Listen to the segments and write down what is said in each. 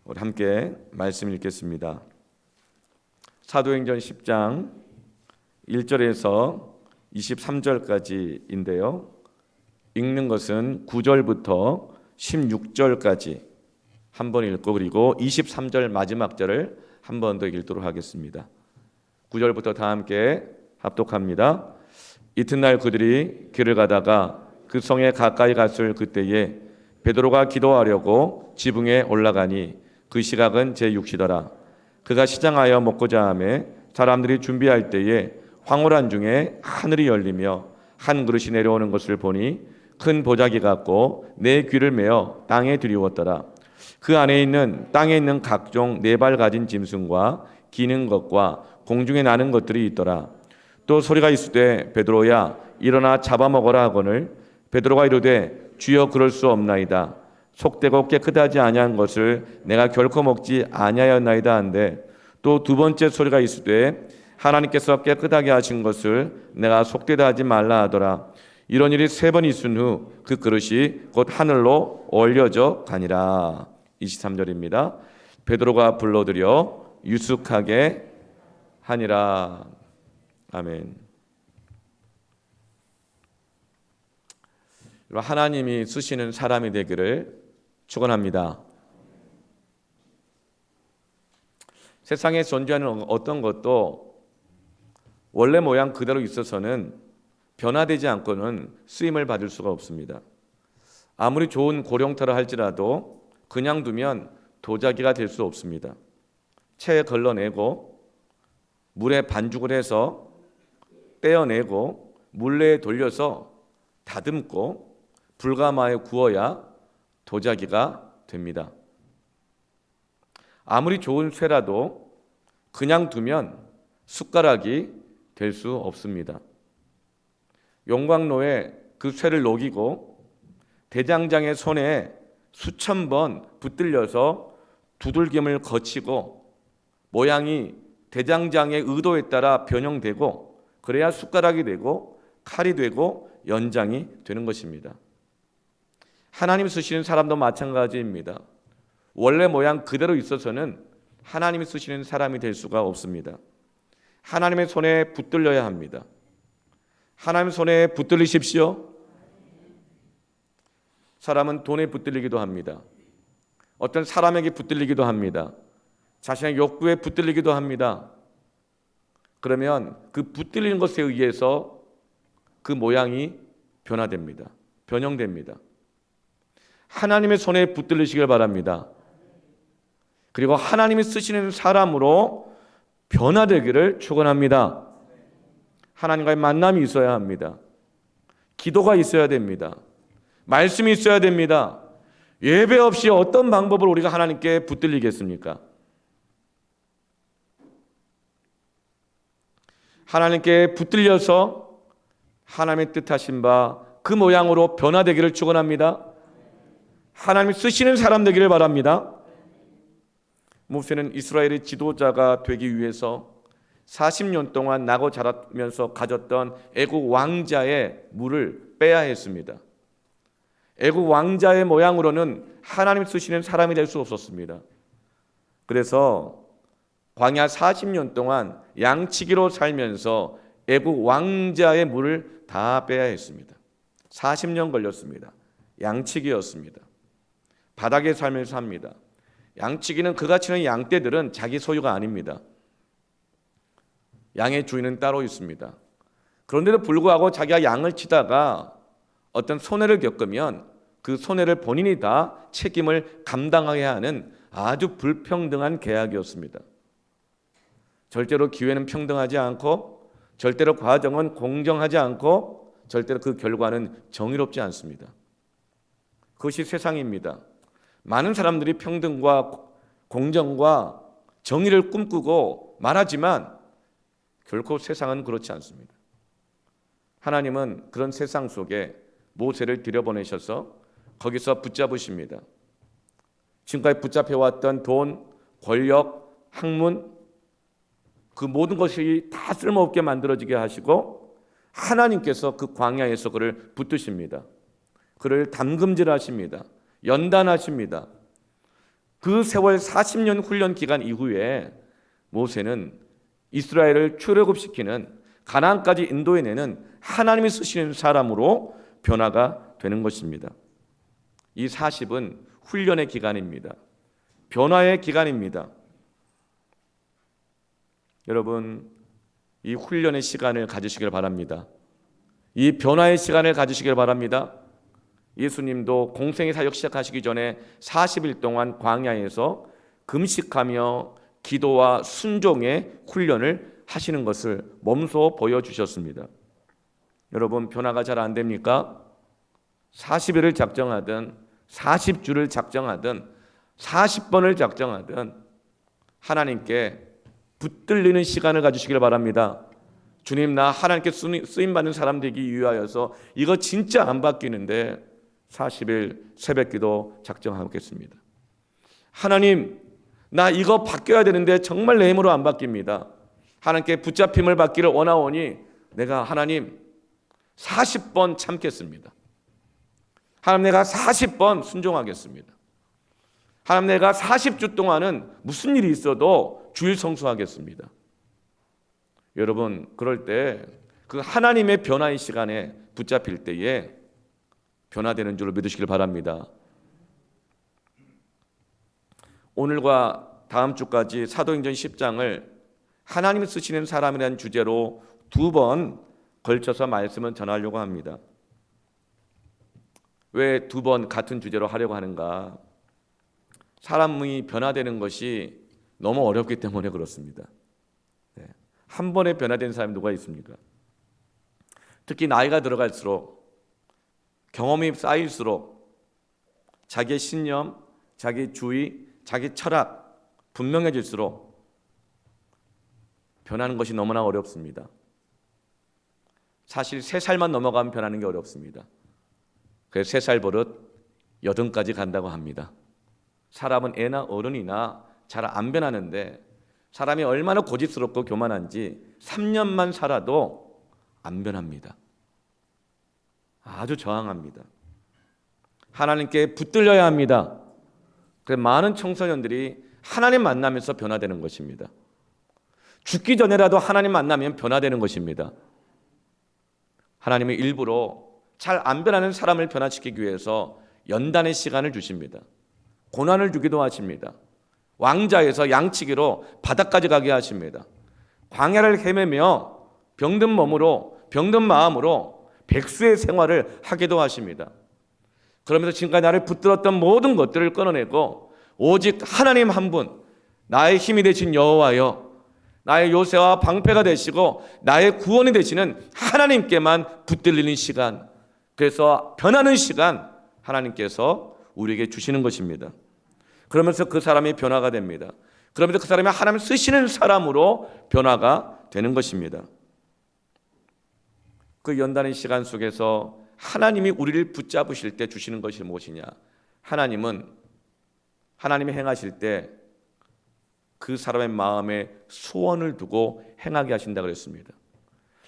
우리 함께 말씀 읽겠습니다. 사도행전 10장 1절에서 23절까지인데요. 읽는 것은 9절부터 16절까지 한 번 읽고 그리고 23절 마지막 절을 한 번 더 읽도록 하겠습니다. 9절부터 다 함께 합독합니다. 이튿날 그들이 길을 가다가 그 성에 가까이 갔을 그때에 베드로가 기도하려고 지붕에 올라가니 그 시각은 제6시더라. 그가 시장하여 먹고자 하매 사람들이 준비할 때에 황홀한 중에 하늘이 열리며 한 그릇이 내려오는 것을 보니 큰 보자기 같고 네 귀를 메어 땅에 들이웠더라. 그 안에 있는 땅에 있는 각종 네 발 가진 짐승과 기는 것과 공중에 나는 것들이 있더라. 또 소리가 있으되 베드로야 일어나 잡아먹어라 하거늘 베드로가 이르되 주여 그럴 수 없나이다. 속되고 깨끗하지 아니한 것을 내가 결코 먹지 아니하였나이다 한데 또 두 번째 소리가 있으되 하나님께서 깨끗하게 하신 것을 내가 속되다 하지 말라 하더라. 이런 일이 세 번 있은 후 그 그릇이 곧 하늘로 올려져 가니라. 23절입니다. 베드로가 불러들여 유숙하게 하니라. 아멘. 하나님이 쓰시는 사람이 되기를 축원합니다. 세상에 존재하는 어떤 것도 원래 모양 그대로 있어서는 변화되지 않고는 쓰임을 받을 수가 없습니다. 아무리 좋은 고령터라 할지라도 그냥 두면 도자기가 될 수 없습니다. 체에 걸러내고 물에 반죽을 해서 떼어내고 물레에 돌려서 다듬고 불가마에 구워야 도자기가 됩니다. 아무리 좋은 쇠라도 그냥 두면 숟가락이 될 수 없습니다. 용광로에 그 쇠를 녹이고 대장장의 손에 수천 번 붙들려서 두들김을 거치고 모양이 대장장의 의도에 따라 변형되고 그래야 숟가락이 되고 칼이 되고 연장이 되는 것입니다. 하나님 쓰시는 사람도 마찬가지입니다. 원래 모양 그대로 있어서는 하나님이 쓰시는 사람이 될 수가 없습니다. 하나님의 손에 붙들려야 합니다. 하나님의 손에 붙들리십시오. 사람은 돈에 붙들리기도 합니다. 어떤 사람에게 붙들리기도 합니다. 자신의 욕구에 붙들리기도 합니다. 그러면 그 붙들리는 것에 의해서 그 모양이 변화됩니다. 변형됩니다. 하나님의 손에 붙들리시길 바랍니다. 그리고 하나님이 쓰시는 사람으로 변화되기를 축원합니다. 하나님과의 만남이 있어야 합니다. 기도가 있어야 됩니다. 말씀이 있어야 됩니다. 예배 없이 어떤 방법으로 우리가 하나님께 붙들리겠습니까? 하나님께 붙들려서 하나님의 뜻하신 바 그 모양으로 변화되기를 축원합니다. 하나님이 쓰시는 사람 되기를 바랍니다. 모세는 이스라엘의 지도자가 되기 위해서 40년 동안 나고 자라면서 가졌던 애국 왕자의 물을 빼야 했습니다. 애국 왕자의 모양으로는 하나님 쓰시는 사람이 될 수 없었습니다. 그래서 광야 40년 동안 양치기로 살면서 애국 왕자의 물을 다 빼야 했습니다. 40년 걸렸습니다. 양치기였습니다. 바닥에 살면서 삽니다. 양치기는 그가 치는 양떼들은 자기 소유가 아닙니다. 양의 주인은 따로 있습니다. 그런데도 불구하고 자기가 양을 치다가 어떤 손해를 겪으면 그 손해를 본인이 다 책임을 감당해야 하는 아주 불평등한 계약이었습니다. 절대로 기회는 평등하지 않고 절대로 과정은 공정하지 않고 절대로 그 결과는 정의롭지 않습니다. 그것이 세상입니다. 많은 사람들이 평등과 공정과 정의를 꿈꾸고 말하지만 결코 세상은 그렇지 않습니다. 하나님은 그런 세상 속에 모세를 들여보내셔서 거기서 붙잡으십니다. 지금까지 붙잡혀왔던 돈, 권력, 학문 그 모든 것이 다 쓸모없게 만들어지게 하시고 하나님께서 그 광야에서 그를 붙드십니다. 그를 담금질하십니다. 연단하십니다. 그 세월 40년 훈련 기간 이후에 모세는 이스라엘을 출애굽시키는 가나안까지 인도해내는 하나님이 쓰시는 사람으로 변화가 되는 것입니다. 이 40은 훈련의 기간입니다. 변화의 기간입니다. 여러분, 이 훈련의 시간을 가지시길 바랍니다. 이 변화의 시간을 가지시길 바랍니다. 예수님도 공생의 사역 시작하시기 전에 40일 동안 광야에서 금식하며 기도와 순종의 훈련을 하시는 것을 몸소 보여주셨습니다. 여러분, 변화가 잘 안 됩니까? 40일을 작정하든 40주를 작정하든 40번을 작정하든 하나님께 붙들리는 시간을 가지시길 바랍니다. 주님, 나 하나님께 쓰임받는 사람 되기 위하여서 이거 진짜 안 바뀌는데 40일 새벽기도 작정하겠습니다. 하나님, 나 이거 바뀌어야 되는데 정말 내 힘으로 안 바뀝니다. 하나님께 붙잡힘을 받기를 원하오니 내가 하나님 40번 참겠습니다. 하나님, 내가 40번 순종하겠습니다. 하나님, 내가 40주 동안은 무슨 일이 있어도 주일 성수하겠습니다. 여러분, 그럴 때 그 하나님의 변화의 시간에 붙잡힐 때에 변화되는 줄을 믿으시길 바랍니다. 오늘과 다음 주까지 사도행전 10장을 하나님이 쓰시는 사람이라는 주제로 2번 걸쳐서 말씀을 전하려고 합니다. 왜 2번 같은 주제로 하려고 하는가? 사람이 변화되는 것이 너무 어렵기 때문에 그렇습니다. 한 번에 변화된 사람이 누가 있습니까? 특히 나이가 들어갈수록, 경험이 쌓일수록 자기의 신념, 자기 주의, 자기 철학 분명해질수록 변하는 것이 너무나 어렵습니다. 사실 3살만 넘어가면 변하는 게 어렵습니다. 그래서 3살 버릇 80까지 간다고 합니다. 사람은 애나 어른이나 잘 안 변하는데 사람이 얼마나 고집스럽고 교만한지 3년만 살아도 안 변합니다. 아주 저항합니다. 하나님께 붙들려야 합니다. 그래서 많은 청소년들이 하나님 만나면서 변화되는 것입니다. 죽기 전에라도 하나님 만나면 변화되는 것입니다. 하나님은 일부러 잘 안 변하는 사람을 변화시키기 위해서 연단의 시간을 주십니다. 고난을 주기도 하십니다. 왕자에서 양치기로 바다까지 가게 하십니다. 광야를 헤매며 병든 몸으로, 병든 마음으로 백수의 생활을 하기도 하십니다. 그러면서 지금까지 나를 붙들었던 모든 것들을 끊어내고 오직 하나님 한 분, 나의 힘이 되신 여호와여, 나의 요새와 방패가 되시고 나의 구원이 되시는 하나님께만 붙들리는 시간, 그래서 변하는 시간 하나님께서 우리에게 주시는 것입니다. 그러면서 그 사람이 변화가 됩니다. 그러면서 그 사람이 하나님 쓰시는 사람으로 변화가 되는 것입니다. 그 연단의 시간 속에서 하나님이 우리를 붙잡으실 때 주시는 것이 무엇이냐? 하나님은 하나님이 행하실 때 그 사람의 마음에 소원을 두고 행하게 하신다 그랬습니다.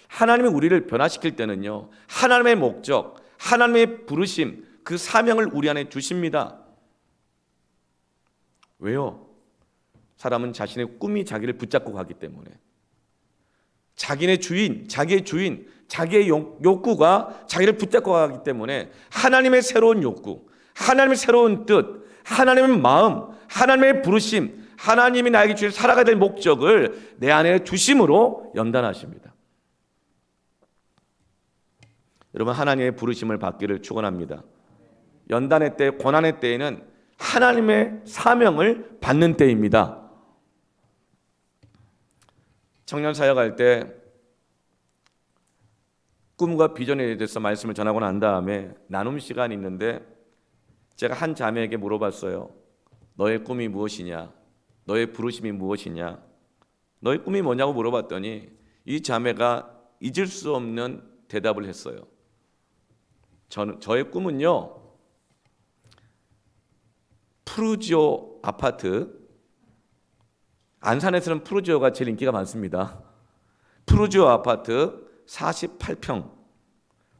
하나님이 우리를 변화시킬 때는요, 하나님의 목적, 하나님의 부르심, 그 사명을 우리 안에 주십니다. 왜요? 사람은 자신의 꿈이 자기를 붙잡고 가기 때문에, 자기의 주인, 자기의 욕구가 자기를 붙잡고 가기 때문에 하나님의 새로운 욕구, 하나님의 새로운 뜻, 하나님의 마음, 하나님의 부르심, 하나님이 나에게 주신 살아가야 될 목적을 내 안에 주심으로 연단하십니다. 여러분, 하나님의 부르심을 받기를 축원합니다. 연단의 때, 고난의 때에는 하나님의 사명을 받는 때입니다. 청년 사역할 때 꿈과 비전에 대해서 말씀을 전하고 난 다음에 나눔 시간이 있는데 제가 한 자매에게 물어봤어요. 너의 꿈이 무엇이냐? 너의 부르심이 무엇이냐? 너의 꿈이 뭐냐고 물어봤더니 이 자매가 잊을 수 없는 대답을 했어요. 저의 꿈은요, 푸르지오 아파트, 안산에서는 푸르지오가 제일 인기가 많습니다. 푸르지오 아파트 48평,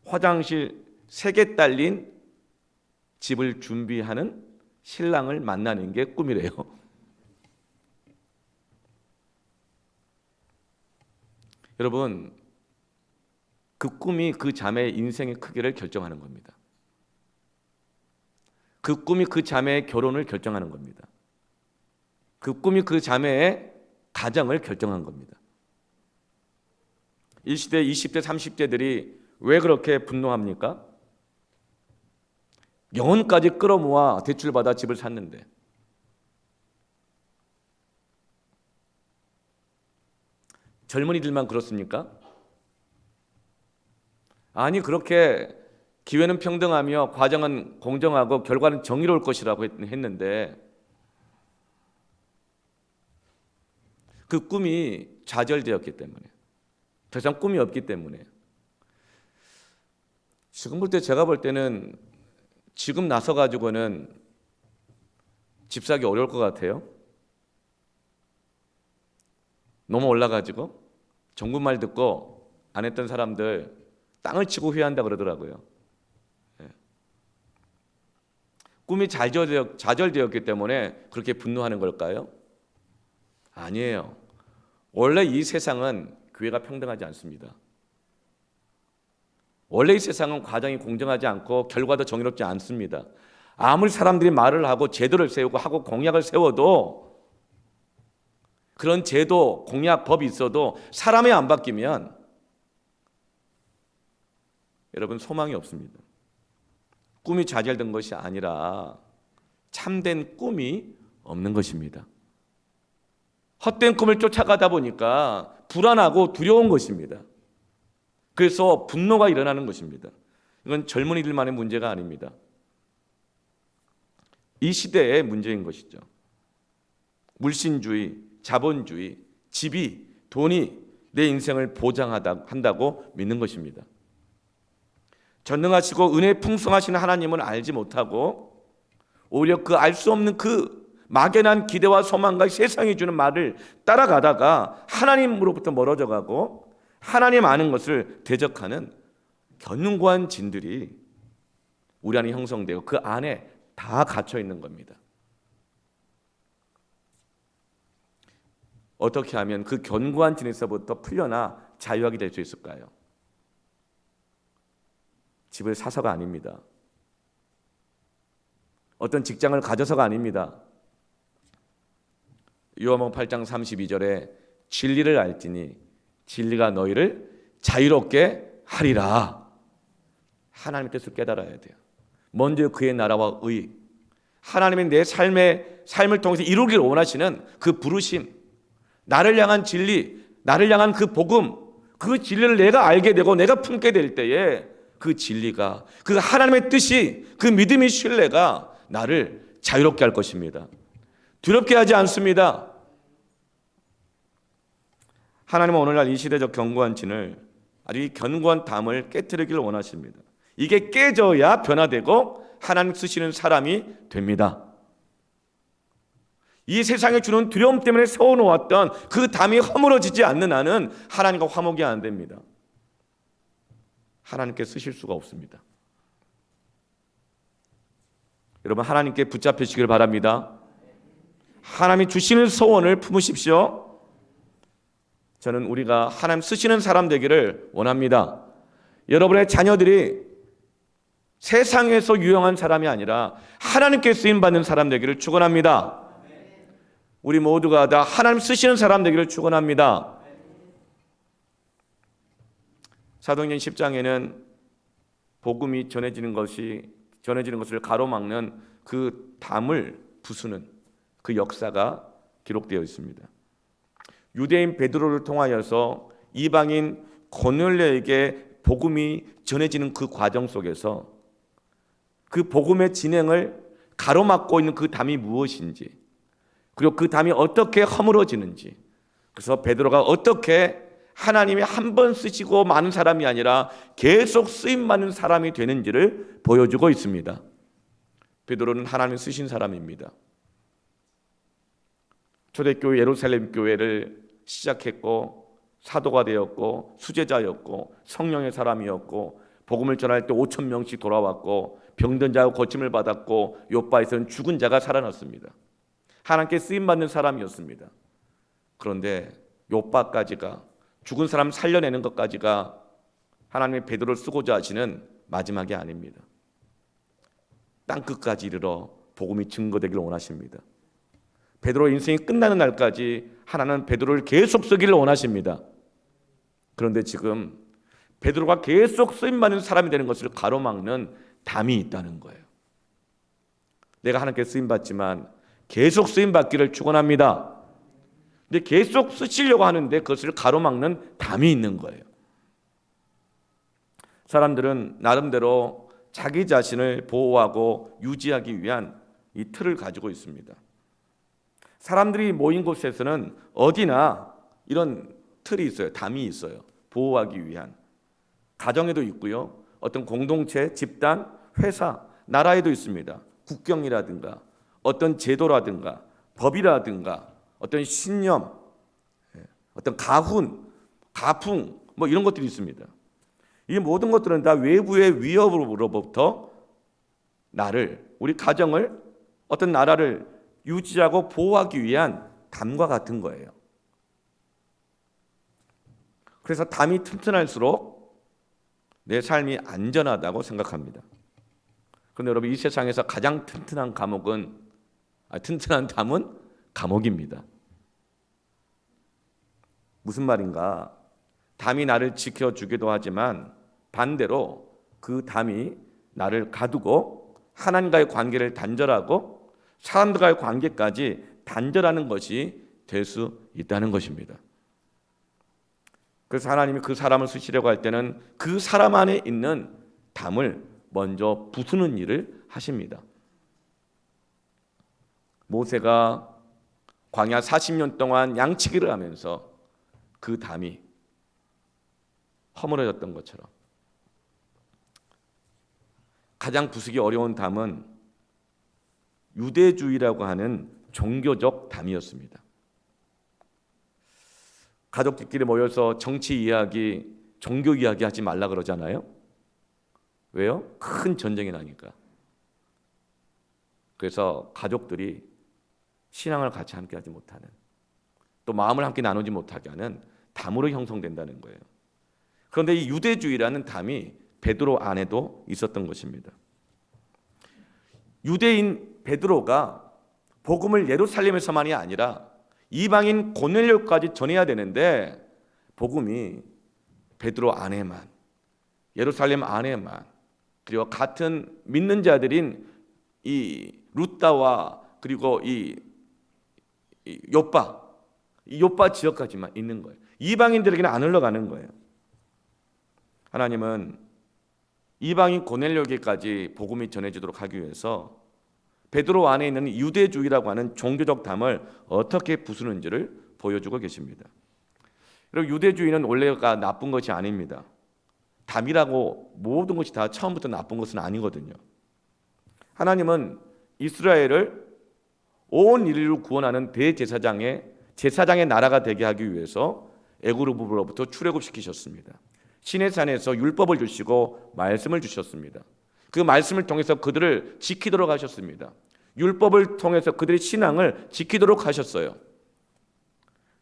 화장실 3개 딸린 집을 준비하는 신랑을 만나는 게 꿈이래요. 여러분, 그 꿈이 그 자매의 인생의 크기를 결정하는 겁니다. 그 꿈이 그 자매의 결혼을 결정하는 겁니다. 그 꿈이 그 자매의 가정을 결정한 겁니다. 이 시대 20대 30대들이 왜 그렇게 분노합니까? 영혼까지 끌어모아 대출받아 집을 샀는데, 젊은이들만 그렇습니까? 아니, 그렇게 기회는 평등하며 과정은 공정하고 결과는 정의로울 것이라고 했는데 그 꿈이 좌절되었기 때문에, 더 이상 꿈이 없기 때문에, 지금 볼 때 제가 볼 때는 지금 나서 가지고는 집 사기 어려울 것 같아요. 너무 올라가지고 정부 말 듣고 안 했던 사람들 땅을 치고 후회한다 그러더라고요. 꿈이 좌절되었기 때문에 그렇게 분노하는 걸까요? 아니에요. 원래 이 세상은 기회가 평등하지 않습니다. 원래 이 세상은 과정이 공정하지 않고 결과도 정의롭지 않습니다. 아무리 사람들이 말을 하고 제도를 세우고 하고 공약을 세워도, 그런 제도, 공약, 법이 있어도 사람이 안 바뀌면 여러분 소망이 없습니다. 꿈이 좌절된 것이 아니라 참된 꿈이 없는 것입니다. 헛된 꿈을 쫓아가다 보니까 불안하고 두려운 것입니다. 그래서 분노가 일어나는 것입니다. 이건 젊은이들만의 문제가 아닙니다. 이 시대의 문제인 것이죠. 물신주의, 자본주의, 집이, 돈이 내 인생을 보장한다고 믿는 것입니다. 전능하시고 은혜 풍성하신 하나님을 알지 못하고 오히려 그 알 수 없는 그 막연한 기대와 소망과 세상이 주는 말을 따라가다가 하나님으로부터 멀어져 가고 하나님 아는 것을 대적하는 견고한 진들이 우리 안에 형성되고 그 안에 다 갇혀 있는 겁니다. 어떻게 하면 그 견고한 진에서부터 풀려나 자유하게 될 수 있을까요? 집을 사서가 아닙니다. 어떤 직장을 가져서가 아닙니다. 요한복음 8장 32절에 진리를 알지니 진리가 너희를 자유롭게 하리라. 하나님의 뜻을 깨달아야 돼요. 먼저 그의 나라와 의, 하나님의 내 삶을 통해서 이루기를 원하시는 그 부르심, 나를 향한 진리, 나를 향한 그 복음, 그 진리를 내가 알게 되고 내가 품게 될 때에 그 진리가, 그 하나님의 뜻이, 그 믿음의 신뢰가 나를 자유롭게 할 것입니다. 두렵게 하지 않습니다. 하나님은 오늘날 이 시대적 견고한 진을, 아주 이 견고한 담을 깨트리기를 원하십니다. 이게 깨져야 변화되고 하나님 쓰시는 사람이 됩니다. 이 세상에 주는 두려움 때문에 세워놓았던 그 담이 허물어지지 않는 한은 하나님과 화목이 안 됩니다. 하나님께 쓰실 수가 없습니다. 여러분, 하나님께 붙잡히시길 바랍니다. 하나님이 주시는 소원을 품으십시오. 저는 우리가 하나님 쓰시는 사람 되기를 원합니다. 여러분의 자녀들이 세상에서 유용한 사람이 아니라 하나님께 쓰임받는 사람 되기를 축원합니다. 우리 모두가 다 하나님 쓰시는 사람 되기를 축원합니다. 사도행전 10장에는 복음이 전해지는 것을 가로막는 그 담을 부수는 그 역사가 기록되어 있습니다. 유대인 베드로를 통하여서 이방인 고넬료에게 복음이 전해지는 그 과정 속에서 그 복음의 진행을 가로막고 있는 그 담이 무엇인지, 그리고 그 담이 어떻게 허물어지는지, 그래서 베드로가 어떻게 하나님이 한 번 쓰시고 많은 사람이 아니라 계속 쓰임받는 사람이 되는지를 보여주고 있습니다. 베드로는 하나님 쓰신 사람입니다. 초대교회 예루살렘 교회를 시작했고 사도가 되었고 수제자였고 성령의 사람이었고 복음을 전할 때 5,000명씩 돌아왔고 병든 자가 고침을 받았고 욥바에서는 죽은 자가 살아났습니다. 하나님께 쓰임받는 사람이었습니다. 그런데 욥바까지가 죽은 사람 살려내는 것까지가 하나님의 베드로를 쓰고자 하시는 마지막이 아닙니다. 땅끝까지 이르러 복음이 증거되기를 원하십니다. 베드로 인생이 끝나는 날까지 하나님은 베드로를 계속 쓰기를 원하십니다. 그런데 지금 베드로가 계속 쓰임받는 사람이 되는 것을 가로막는 담이 있다는 거예요. 내가 하나님께 쓰임받지만 계속 쓰임받기를 축원합니다. 근데 계속 쓰시려고 하는데 그것을 가로막는 담이 있는 거예요. 사람들은 나름대로 자기 자신을 보호하고 유지하기 위한 이 틀을 가지고 있습니다. 사람들이 모인 곳에서는 어디나 이런 틀이 있어요. 담이 있어요. 보호하기 위한. 가정에도 있고요. 어떤 공동체, 집단, 회사, 나라에도 있습니다. 국경이라든가 어떤 제도라든가 법이라든가 어떤 신념, 어떤 가훈, 가풍 뭐 이런 것들이 있습니다. 이 모든 것들은 다 외부의 위협으로부터 나를, 우리 가정을, 어떤 나라를 유지하고 보호하기 위한 담과 같은 거예요. 그래서 담이 튼튼할수록 내 삶이 안전하다고 생각합니다. 그런데 여러분, 이 세상에서 가장 튼튼한 튼튼한 담은 감옥입니다. 무슨 말인가? 담이 나를 지켜주기도 하지만 반대로 그 담이 나를 가두고 하나님과의 관계를 단절하고 사람들과의 관계까지 단절하는 것이 될 수 있다는 것입니다. 그래서 하나님이 그 사람을 쓰시려고 할 때는 그 사람 안에 있는 담을 먼저 부수는 일을 하십니다. 모세가 광야 40년 동안 양치기를 하면서 그 담이 허물어졌던 것처럼 가장 부수기 어려운 담은 유대주의라고 하는 종교적 담이었습니다. 가족들끼리 모여서 정치 이야기, 종교 이야기 하지 말라 그러잖아요. 왜요? 큰 전쟁이 나니까. 그래서 가족들이 신앙을 같이 함께 하지 못하는, 또 마음을 함께 나누지 못하게 하는 담으로 형성된다는 거예요. 그런데 이 유대주의라는 담이 베드로 안에도 있었던 것입니다. 유대인 베드로가 복음을 예루살렘에서만이 아니라 이방인 고넬료까지 전해야 되는데 복음이 베드로 안에만, 예루살렘 안에만, 그리고 같은 믿는 자들인 이 루다와 그리고 이 요빠 지역까지만 있는 거예요. 이방인들에게는 안 흘러가는 거예요. 하나님은 이방인 고넬료에게까지 복음이 전해지도록 하기 위해서 베드로 안에 있는 유대주의라고 하는 종교적 담을 어떻게 부수는지를 보여주고 계십니다. 여러분, 유대주의는 원래가 나쁜 것이 아닙니다. 담이라고 모든 것이 다 처음부터 나쁜 것은 아니거든요. 하나님은 이스라엘을 온 인류를 구원하는 제사장의 나라가 되게 하기 위해서 애굽으로부터 출애굽시키셨습니다. 시내산에서 율법을 주시고 말씀을 주셨습니다. 그 말씀을 통해서 그들을 지키도록 하셨습니다. 율법을 통해서 그들의 신앙을 지키도록 하셨어요.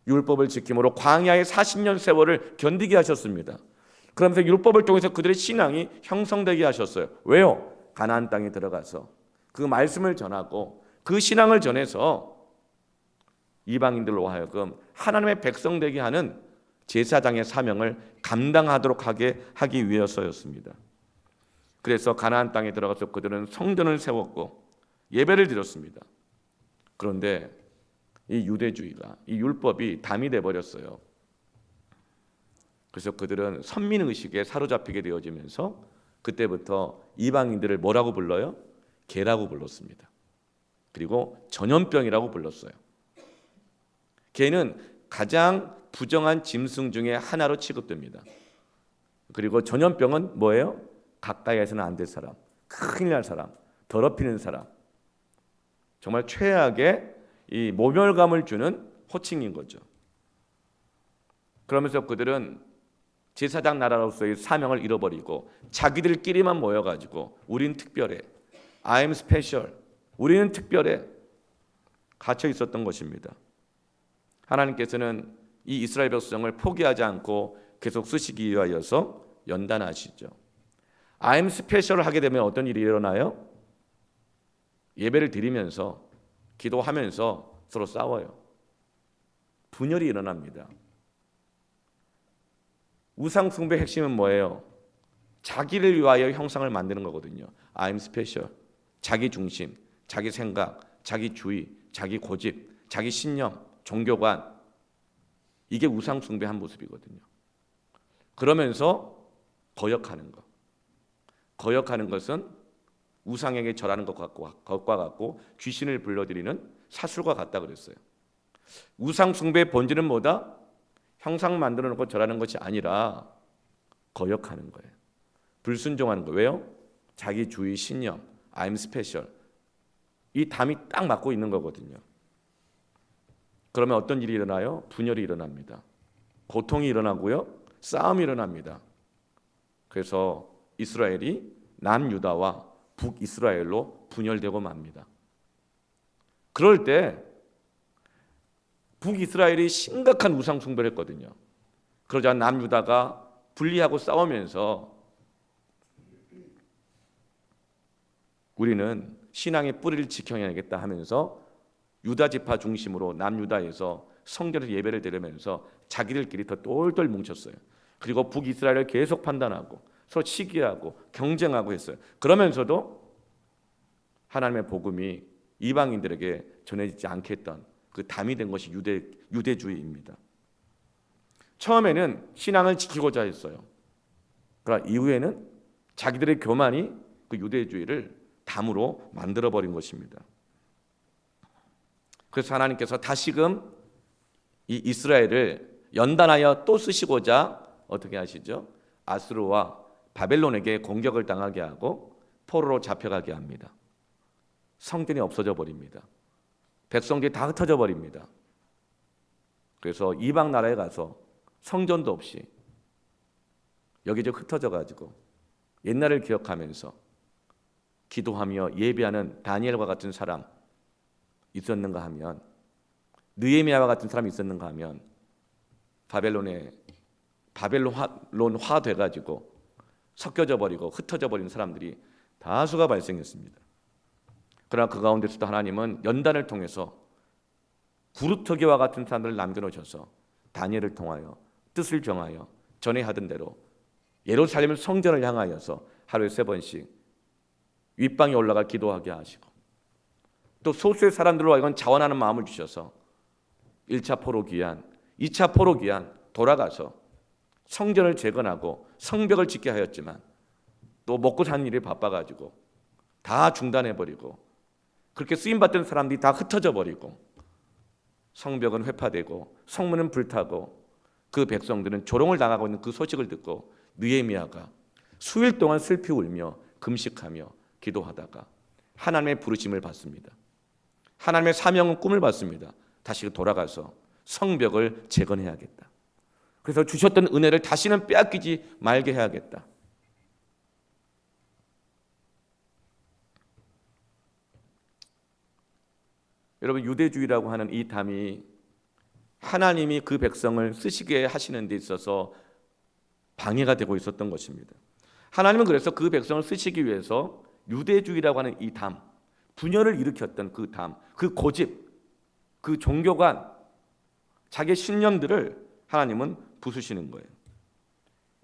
율법을 지킴으로 광야의 40년 세월을 견디게 하셨습니다. 그러면서 율법을 통해서 그들의 신앙이 형성되게 하셨어요. 왜요? 가나안 땅에 들어가서 그 말씀을 전하고 그 신앙을 전해서 이방인들로 하여금 하나님의 백성 되게 하는 제사장의 사명을 감당하도록 하기 위해서였습니다. 그래서 가나안 땅에 들어가서 그들은 성전을 세웠고 예배를 드렸습니다. 그런데 이 유대주의가, 이 율법이 담이 돼버렸어요. 그래서 그들은 선민의식에 사로잡히게 되어지면서 그때부터 이방인들을 뭐라고 불러요? 개라고 불렀습니다. 그리고 전염병이라고 불렀어요. 개는 가장 부정한 짐승 중에 하나로 취급됩니다. 그리고 전염병은 뭐예요? 가까이에서는 안 될 사람, 큰일 날 사람, 더럽히는 사람, 정말 최악의 이 모멸감을 주는 호칭인 거죠. 그러면서 그들은 제사장 나라로서의 사명을 잃어버리고 자기들끼리만 모여가지고 우린 특별해, I'm special, 우리는 특별해 갇혀 있었던 것입니다. 하나님께서는 이 이스라엘 백성을 포기하지 않고 계속 쓰시기 위하여서 연단하시죠. I'm special 하게 되면 어떤 일이 일어나요? 예배를 드리면서 기도하면서 서로 싸워요. 분열이 일어납니다. 우상 숭배의 핵심은 뭐예요? 자기를 위하여 형상을 만드는 거거든요. I'm special. 자기 중심, 자기 생각, 자기 주의, 자기 고집, 자기 신념, 종교관. 이게 우상 숭배의 한 모습이거든요. 그러면서 거역하는 것. 거역하는 것은 우상에게 절하는 것과 같고 귀신을 불러들이는 사슬과 같다 그랬어요. 우상 숭배의 본질은 뭐다? 형상 만들어 놓고 절하는 것이 아니라 거역하는 거예요. 불순종하는 거예요. 왜요? 자기 주의 신념, I'm special. 이 담이 딱 맞고 있는 거거든요. 그러면 어떤 일이 일어나요? 분열이 일어납니다. 고통이 일어나고요. 싸움이 일어납니다. 그래서 이스라엘이 남유다와 북이스라엘로 분열되고 맙니다. 그럴 때 북이스라엘이 심각한 우상 숭배를 했거든요. 그러자 남유다가 분리하고 싸우면서 우리는 신앙의 뿌리를 지켜야겠다 하면서 유다 지파 중심으로 남유다에서 성전에서 예배를 드리면서 자기들끼리 더 똘똘 뭉쳤어요. 그리고 북이스라엘을 계속 판단하고 서로 시기하고 경쟁하고 했어요. 그러면서도 하나님의 복음이 이방인들에게 전해지지 않게 했던 그 담이 된 것이 유대주의입니다. 처음에는 신앙을 지키고자 했어요. 그러나 이후에는 자기들의 교만이 그 유대주의를 담으로 만들어버린 것입니다. 그래서 하나님께서 다시금 이 이스라엘을 연단하여 또 쓰시고자 어떻게 하시죠? 아수르와 바벨론에게 공격을 당하게 하고 포로로 잡혀가게 합니다. 성전이 없어져 버립니다. 백성들이 다 흩어져 버립니다. 그래서 이방 나라에 가서 성전도 없이 여기저기 흩어져 가지고 옛날을 기억하면서 기도하며 예배하는 다니엘과 같은 사람 있었는가 하면, 느헤미야와 같은 사람이 있었는가 하면 바벨론화 돼가지고 섞여져 버리고 흩어져 버린 사람들이 다수가 발생했습니다. 그러나 그 가운데서도 하나님은 연단을 통해서 구루터기와 같은 사람들을 남겨놓으셔서 다니엘을 통하여 뜻을 정하여 전에 하던 대로 예루살렘 성전을 향하여서 하루에 3번씩 윗방에 올라가 기도하게 하시고, 또 소수의 사람들로 하여금 자원하는 마음을 주셔서 1차 포로 귀환, 2차 포로 귀환 돌아가서 성전을 재건하고 성벽을 짓게 하였지만 또 먹고 사는 일이 바빠가지고 다 중단해버리고, 그렇게 쓰임받던 사람들이 다 흩어져 버리고 성벽은 회파되고 성문은 불타고 그 백성들은 조롱을 당하고 있는 그 소식을 듣고 느헤미야가 수일 동안 슬피 울며 금식하며 기도하다가 하나님의 부르심을 받습니다. 하나님의 사명은 꿈을 받습니다. 다시 돌아가서 성벽을 재건해야겠다. 그래서 주셨던 은혜를 다시는 빼앗기지 말게 해야겠다. 여러분, 유대주의라고 하는 이 담이 하나님이 그 백성을 쓰시게 하시는 데 있어서 방해가 되고 있었던 것입니다. 하나님은 그래서 그 백성을 쓰시기 위해서 유대주의라고 하는 이 담, 분열을 일으켰던 그 담, 그 고집, 그 종교관, 자기의 신념들을 하나님은 부수시는 거예요.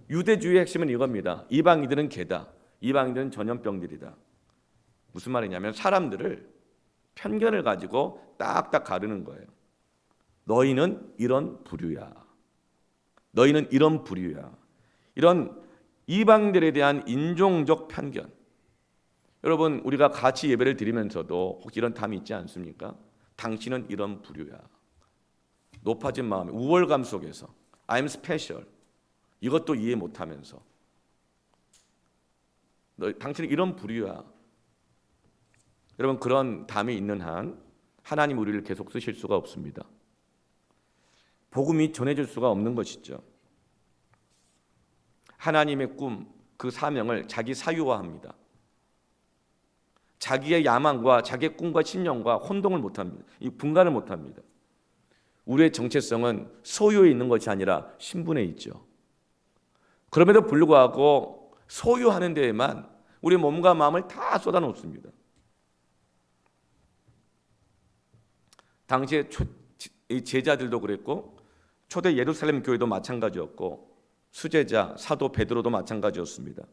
유대주의의 핵심은 이겁니다. 이방인들은 개다. 이방인들은 전염병들이다. 무슨 말이냐면 사람들을 편견을 가지고 딱딱 가르는 거예요. 너희는 이런 부류야. 너희는 이런 부류야. 이런 이방인들에 대한 인종적 편견. 여러분, 우리가 같이 예배를 드리면서도 혹시 이런 담이 있지 않습니까? 당신은 이런 부류야. 높아진 마음에 우월감 속에서 I'm special. 이것도 이해 못하면서 당신은 이런 부류야. 여러분, 그런 담이 있는 한 하나님 우리를 계속 쓰실 수가 없습니다. 복음이 전해질 수가 없는 것이죠. 하나님의 꿈, 그 사명을 자기 사유화합니다. 자기의 야망과 자기의 꿈과 신념과 혼동을 못합니다. 이 분간을 못합니다. 우리의 정체성은 소유에 있는 것이 아니라 신분에 있죠. 그럼에도 불구하고 소유하는 데에만 우리 몸과 마음을 다 쏟아놓습니다. 당시에 제자들도 그랬고 초대 예루살렘 교회도 마찬가지였고 수제자 사도 베드로도 마찬가지였습니다.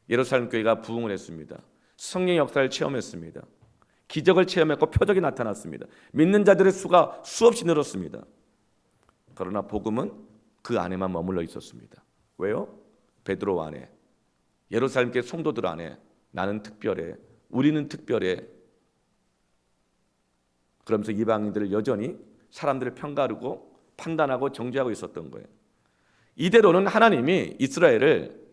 예루살렘 교회가 부흥을 했습니다. 성령 역사를 체험했습니다. 기적을 체험했고 표적이 나타났습니다. 믿는 자들의 수가 수없이 늘었습니다. 그러나 복음은 그 안에만 머물러 있었습니다. 왜요? 베드로 안에, 예루살렘 교회 성도들 안에 나는 특별해, 우리는 특별해. 그러면서 이방인들을 여전히 사람들을 평가하고 판단하고 정죄하고 있었던 거예요. 이대로는 하나님이 이스라엘을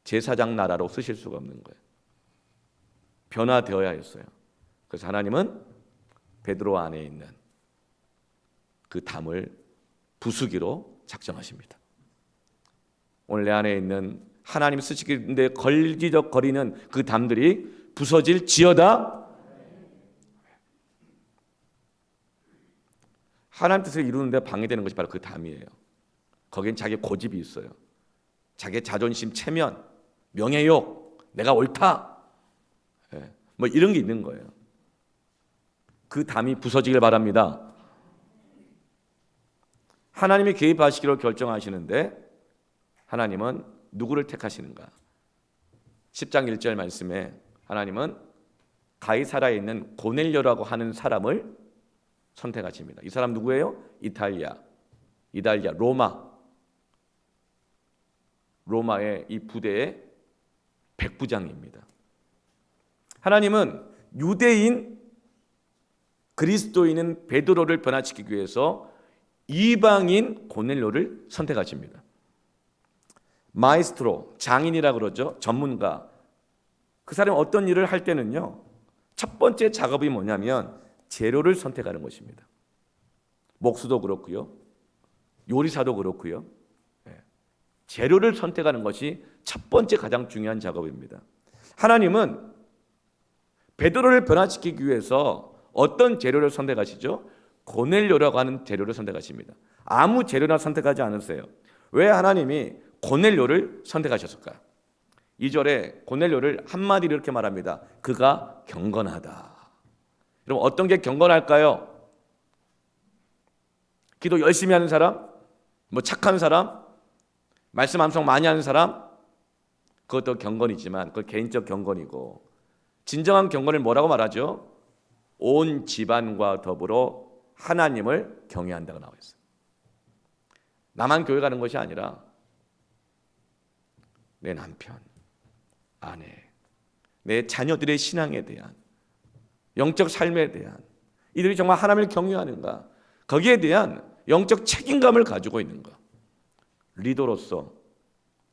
제사장 나라로 쓰실 수가 없는 거예요. 변화되어야 했어요. 그래서 하나님은 베드로 안에 있는 그 담을 부수기로 작정하십니다. 오늘 내 안에 있는 하나님 쓰시기인데 걸리적거리는 그 담들이 부서질지어다. 하나님 뜻을 이루는데 방해되는 것이 바로 그 담이에요. 거긴 자기 고집이 있어요. 자기 자존심, 체면, 명예욕, 내가 옳다, 뭐 이런 게 있는 거예요. 그 담이 부서지길 바랍니다. 하나님이 개입하시기로 결정하시는데 하나님은 누구를 택하시는가? 10장 1절 말씀에 하나님은 가이사라에 있는 고넬료라고 하는 사람을 선택하십니다. 이 사람 누구예요? 이달리아, 로마의 이 부대의 백부장입니다. 하나님은 유대인 그리스도인은 베드로를 변화시키기 위해서 이방인 고넬료를 선택하십니다. 마에스트로, 장인이라고 그러죠. 전문가. 그 사람이 어떤 일을 할 때는요, 첫 번째 작업이 뭐냐면 재료를 선택하는 것입니다. 목수도 그렇고요, 요리사도 그렇고요, 재료를 선택하는 것이 첫 번째 가장 중요한 작업입니다. 하나님은 베드로를 변화시키기 위해서 어떤 재료를 선택하시죠? 고넬료라고 하는 재료를 선택하십니다. 아무 재료나 선택하지 않으세요. 왜 하나님이 고넬료를 선택하셨을까요? 2절에 고넬료를 한마디로 이렇게 말합니다. 그가 경건하다. 여러분, 어떤 게 경건할까요? 기도 열심히 하는 사람? 뭐 착한 사람? 말씀 암송 많이 하는 사람? 그것도 경건이지만 그건 개인적 경건이고, 진정한 경건을 뭐라고 말하죠? 온 집안과 더불어 하나님을 경외한다고 나와 있어요. 나만 교회 가는 것이 아니라 내 남편, 아내, 내 자녀들의 신앙에 대한, 영적 삶에 대한, 이들이 정말 하나님을 경외하는가, 거기에 대한 영적 책임감을 가지고 있는가. 리더로서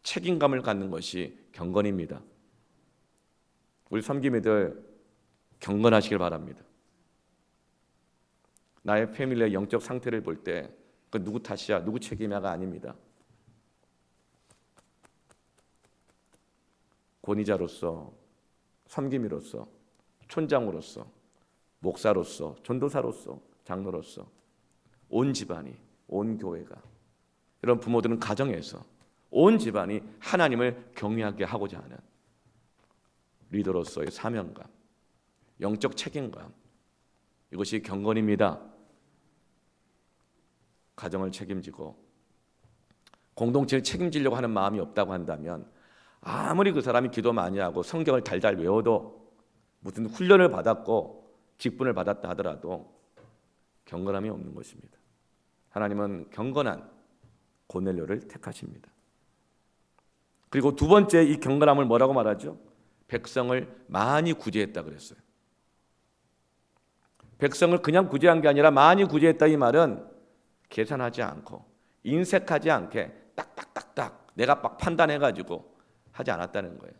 책임감을 갖는 것이 경건입니다. 우리 섬김이들 경건하시길 바랍니다. 나의 패밀리의 영적 상태를 볼 때 그 누구 탓이야, 누구 책임이야가 아닙니다. 권위자로서, 섬김이로서, 촌장으로서, 목사로서, 전도사로서, 장로로서 온 집안이, 온 교회가, 이런 부모들은 가정에서 온 집안이 하나님을 경외하게 하고자 하는 리더로서의 사명감, 영적 책임감, 이것이 경건입니다. 가정을 책임지고 공동체를 책임지려고 하는 마음이 없다고 한다면 아무리 그 사람이 기도 많이 하고 성경을 달달 외워도, 무슨 훈련을 받았고 직분을 받았다 하더라도 경건함이 없는 것입니다. 하나님은 경건한 고넬료를 택하십니다. 그리고 두 번째, 이 경건함을 뭐라고 말하죠? 백성을 많이 구제했다 그랬어요. 백성을 그냥 구제한 게 아니라 많이 구제했다, 이 말은 계산하지 않고 인색하지 않게 딱딱딱딱 내가 막 판단해가지고 하지 않았다는 거예요.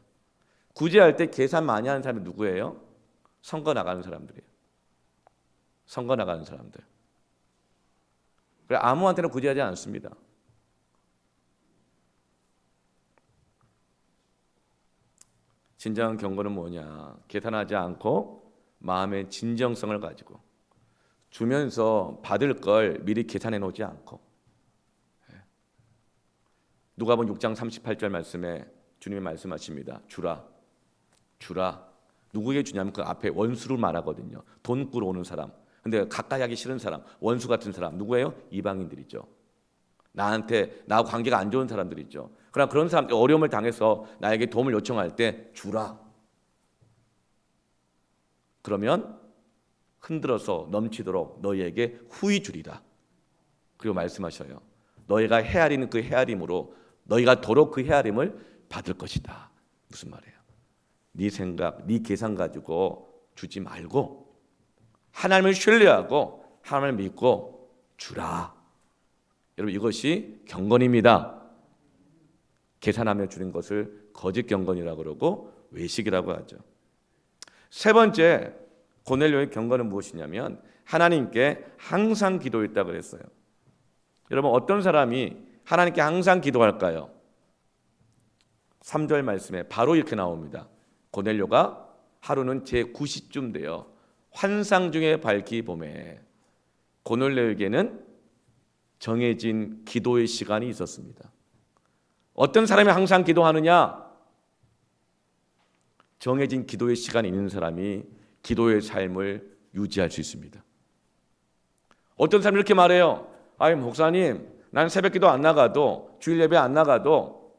구제할 때 계산 많이 하는 사람이 누구예요? 선거 나가는 사람들이에요. 선거 나가는 사람들. 그래, 아무한테나 구제하지 않습니다. 진정한 경건은 뭐냐? 계산하지 않고 마음의 진정성을 가지고 주면서 받을 걸 미리 계산해 놓지 않고. 누가복음 6장 38절 말씀에 주님이 말씀하십니다. 주라. 누구에게 주냐면 그 앞에 원수를 말하거든요. 돈 꾸러 오는 사람. 근데 가까이 하기 싫은 사람, 원수 같은 사람 누구예요? 이방인들이죠. 나하고 관계가 안 좋은 사람들이죠. 그러나 그런 사람들 어려움을 당해서 나에게 도움을 요청할 때 주라. 그러면 흔들어서 넘치도록 너희에게 후히 주리라. 그리고 말씀하셔요. 너희가 헤아리는 그 헤아림으로 너희가 도로 그 헤아림을 받을 것이다. 무슨 말이에요? 네 생각, 네 계산 가지고 주지 말고 하나님을 신뢰하고 하나님을 믿고 주라. 여러분 이것이 경건입니다. 계산하며 주는 것을 거짓 경건이라고 그러고 외식이라고 하죠. 세 번째 고넬료의 경건은 무엇이냐면 하나님께 항상 기도했다고 그랬어요. 여러분 어떤 사람이 하나님께 항상 기도할까요? 3절 말씀에 바로 이렇게 나옵니다. 고넬료가 하루는 제9시쯤 되어 환상 중에 밝히 보매. 고넬료에게는 정해진 기도의 시간이 있었습니다. 어떤 사람이 항상 기도하느냐? 정해진 기도의 시간이 있는 사람이 기도의 삶을 유지할 수 있습니다. 어떤 사람이 이렇게 말해요. 아이 목사님, 나는 새벽 기도 안 나가도 주일 예배 안 나가도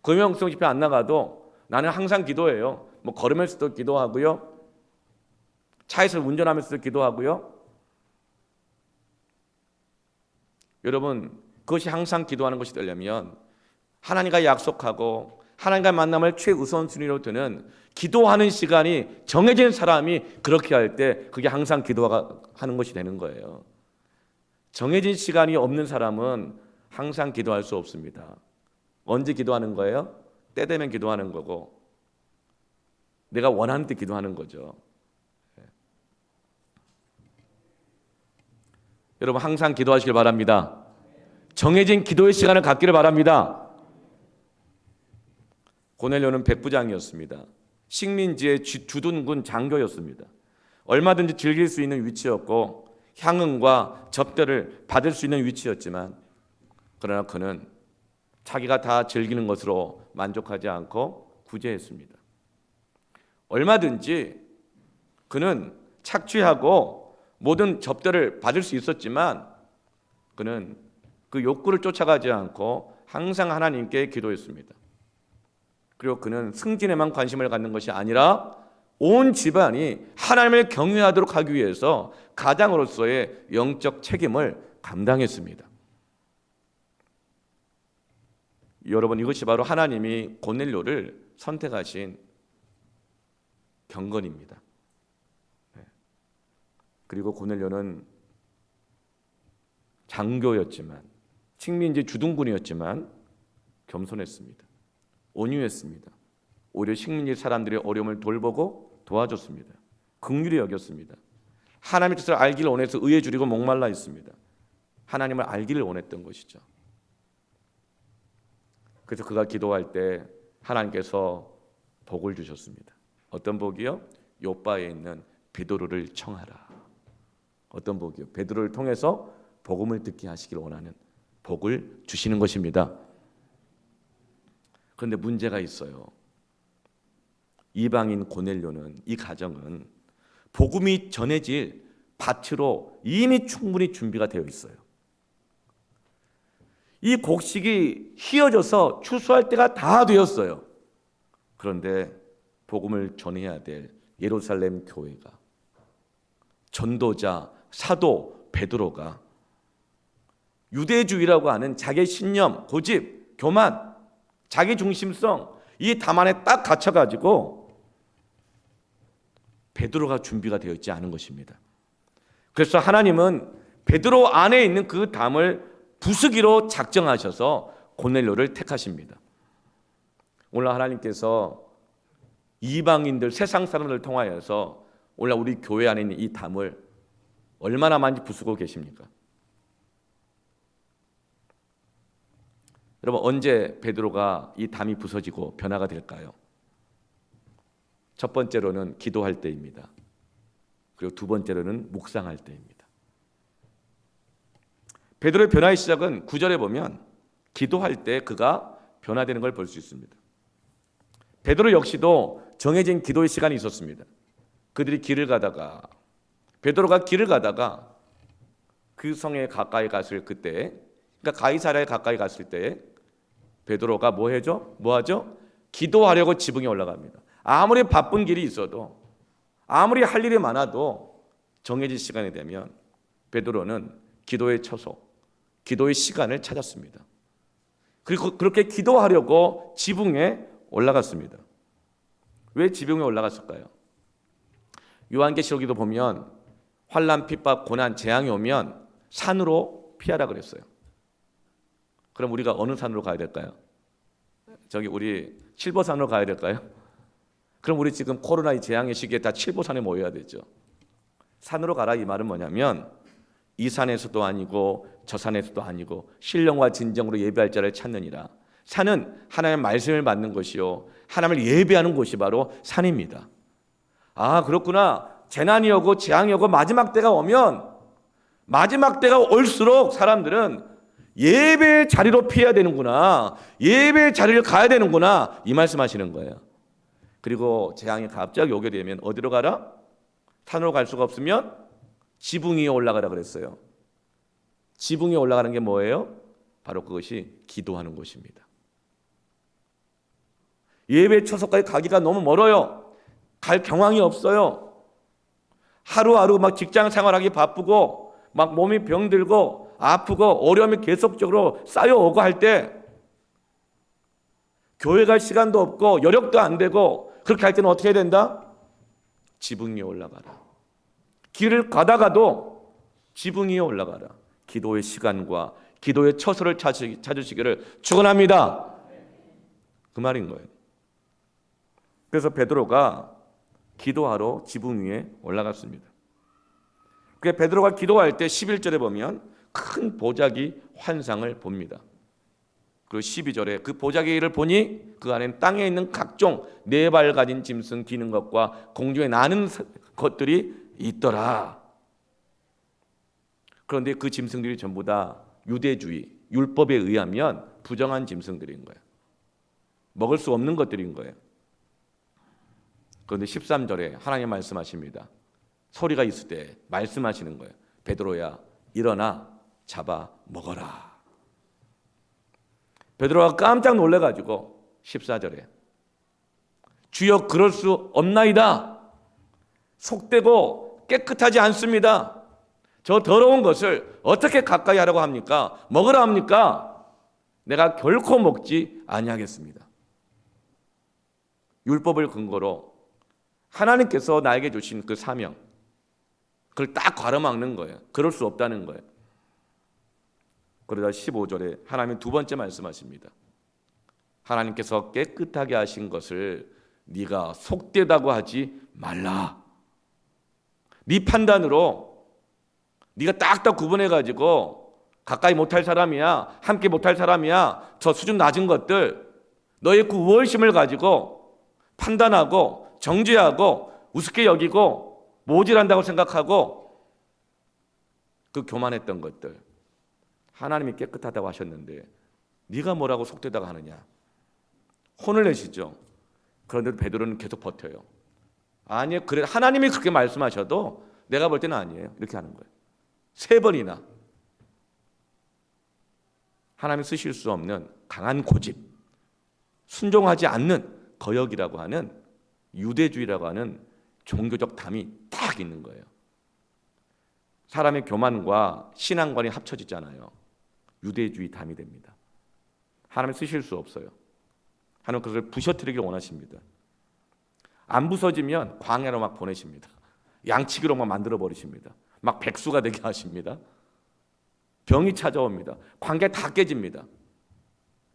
금요일성 집회 안 나가도 나는 항상 기도해요. 뭐 걸으면서도 기도하고요. 차에서 운전하면서도 기도하고요. 여러분 그것이 항상 기도하는 것이 되려면 하나님과 약속하고 하나님과 만남을 최우선순위로 두는 기도하는 시간이 정해진 사람이 그렇게 할 때 그게 항상 기도하는 것이 되는 거예요. 정해진 시간이 없는 사람은 항상 기도할 수 없습니다. 언제 기도하는 거예요? 때 되면 기도하는 거고 내가 원하는 때 기도하는 거죠. 여러분 항상 기도하시길 바랍니다. 정해진 기도의 시간을 갖기를 바랍니다. 고넬료는 백부장이었습니다. 식민지의 주둔군 장교였습니다. 얼마든지 즐길 수 있는 위치였고 향응과 접대를 받을 수 있는 위치였지만 그러나 그는 자기가 다 즐기는 것으로 만족하지 않고 구제했습니다. 얼마든지 그는 착취하고 모든 접대를 받을 수 있었지만 그는 그 욕구를 쫓아가지 않고 항상 하나님께 기도했습니다. 그리고 그는 승진에만 관심을 갖는 것이 아니라 온 집안이 하나님을 경외하도록 하기 위해서 가장으로서의 영적 책임을 감당했습니다. 여러분 이것이 바로 하나님이 고넬료를 선택하신 경건입니다. 그리고 고넬료는 장교였지만 식민지 주둔군이었지만 겸손했습니다. 온유했습니다. 오히려 식민지 사람들의 어려움을 돌보고 도와줬습니다. 긍휼히 여겼습니다. 하나님의 뜻을 알기를 원해서 의에 줄이고 목말라 있습니다. 하나님을 알기를 원했던 것이죠. 그래서 그가 기도할 때 하나님께서 복을 주셨습니다. 어떤 복이요? 요바에 있는 베드로를 청하라. 어떤 복이요? 베드로를 통해서 복음을 듣게 하시길 원하는 복을 주시는 것입니다. 그런데 문제가 있어요. 이방인 고넬료는 이 가정은 복음이 전해질 밭으로 이미 충분히 준비가 되어 있어요. 이 곡식이 휘어져서 추수할 때가 다 되었어요. 그런데 복음을 전해야 될 예루살렘 교회가 전도자 사도 베드로가 유대주의라고 하는 자기의 신념, 고집, 교만, 자기 중심성 이 담안에 딱 갇혀가지고 베드로가 준비가 되어 있지 않은 것입니다. 그래서 하나님은 베드로 안에 있는 그 담을 부수기로 작정하셔서 고넬료를 택하십니다. 오늘 하나님께서 이방인들 세상 사람들을 통하여서 오늘 우리 교회 안에 있는 이 담을 얼마나 많이 부수고 계십니까? 여러분 언제 베드로가 이 담이 부서지고 변화가 될까요? 첫 번째로는 기도할 때입니다. 그리고 두 번째로는 묵상할 때입니다. 베드로의 변화의 시작은 9절에 보면 기도할 때 그가 변화되는 걸 볼 수 있습니다. 베드로 역시도 정해진 기도의 시간이 있었습니다. 그들이 길을 가다가 베드로가 길을 가다가 그 성에 가까이 갔을 그때, 그러니까 가이사랴에 가까이 갔을 때 베드로가 뭐 하죠? 기도하려고 지붕에 올라갑니다. 아무리 바쁜 길이 있어도, 아무리 할 일이 많아도 정해진 시간이 되면 베드로는 기도의 처소, 기도의 시간을 찾았습니다. 그리고 그렇게 기도하려고 지붕에 올라갔습니다. 왜 지붕에 올라갔을까요? 요한계시록에도 보면 환난, 핍박, 고난, 재앙이 오면 산으로 피하라 그랬어요. 그럼 우리가 어느 산으로 가야 될까요? 저기 우리 칠보산으로 가야 될까요? 그럼 우리 지금 코로나의 재앙의 시기에 다 칠보산에 모여야 되죠. 산으로 가라 이 말은 뭐냐면 이 산에서도 아니고 저 산에서도 아니고 신령과 진정으로 예배할 자를 찾느니라. 산은 하나님의 말씀을 받는 곳이요 하나님을 예배하는 곳이 바로 산입니다. 아, 그렇구나. 재난이 오고 재앙이 오고 마지막 때가 오면, 마지막 때가 올수록 사람들은 예배의 자리로 피해야 되는구나, 예배의 자리를 가야 되는구나, 이 말씀하시는 거예요. 그리고 재앙이 갑자기 오게 되면 어디로 가라? 산으로 갈 수가 없으면 지붕 위에 올라가라 그랬어요. 지붕 위에 올라가는 게 뭐예요? 바로 그것이 기도하는 곳입니다. 예배 처소까지 가기가 너무 멀어요. 갈 경황이 없어요. 하루하루 막 직장 생활하기 바쁘고 막 몸이 병들고 아프고 어려움이 계속적으로 쌓여오고 할 때 교회 갈 시간도 없고 여력도 안 되고 그렇게 할 때는 어떻게 해야 된다? 지붕 위에 올라가라. 길을 가다가도 지붕 위에 올라가라. 기도의 시간과 기도의 처소를 찾으시기를 축원합니다. 그 말인 거예요. 그래서 베드로가 기도하러 지붕 위에 올라갔습니다. 그게 베드로가 기도할 때 11절에 보면 큰 보자기 환상을 봅니다. 그리고 12절에 그 보자기를 보니 그 안에는 땅에 있는 각종 네 발 가진 짐승 기는 것과 공중에 나는 것들이 있더라. 그런데 그 짐승들이 전부 다 유대주의, 율법에 의하면 부정한 짐승들인 거예요. 먹을 수 없는 것들인 거예요. 그런데 13절에 하나님 말씀하십니다. 소리가 있을 때 말씀하시는 거예요. 베드로야, 일어나 잡아 먹어라. 베드로가 깜짝 놀래가지고 14절에 주여 그럴 수 없나이다. 속되고 깨끗하지 않습니다. 저 더러운 것을 어떻게 가까이 하라고 합니까? 먹으라 합니까? 내가 결코 먹지 아니하겠습니다. 율법을 근거로 하나님께서 나에게 주신 그 사명, 그걸 딱 가로막는 거예요. 그럴 수 없다는 거예요. 그러다 15절에 하나님은 두 번째 말씀하십니다. 하나님께서 깨끗하게 하신 것을 네가 속되다고 하지 말라. 네 판단으로 네가 딱딱 구분해가지고 가까이 못할 사람이야, 함께 못할 사람이야, 저 수준 낮은 것들 너의 그 우월심을 가지고 판단하고 정죄하고 우습게 여기고 모질한다고 생각하고 그 교만했던 것들, 하나님이 깨끗하다고 하셨는데 네가 뭐라고 속되다고 하느냐, 혼을 내시죠. 그런데 베드로는 계속 버텨요. 아니요, 그래 하나님이 그렇게 말씀하셔도 내가 볼 때는 아니에요. 이렇게 하는 거예요. 3번이나. 하나님이 쓰실 수 없는 강한 고집, 순종하지 않는 거역이라고 하는 유대주의라고 하는 종교적 담이 딱 있는 거예요. 사람의 교만과 신앙관이 합쳐지잖아요. 유대주의 담이 됩니다. 하나님 쓰실 수 없어요. 하나님 그것을 부셔뜨리길 원하십니다. 안 부서지면 광야로 막 보내십니다. 양치기로만 만들어 버리십니다. 막 백수가 되게 하십니다. 병이 찾아옵니다. 관계 다 깨집니다.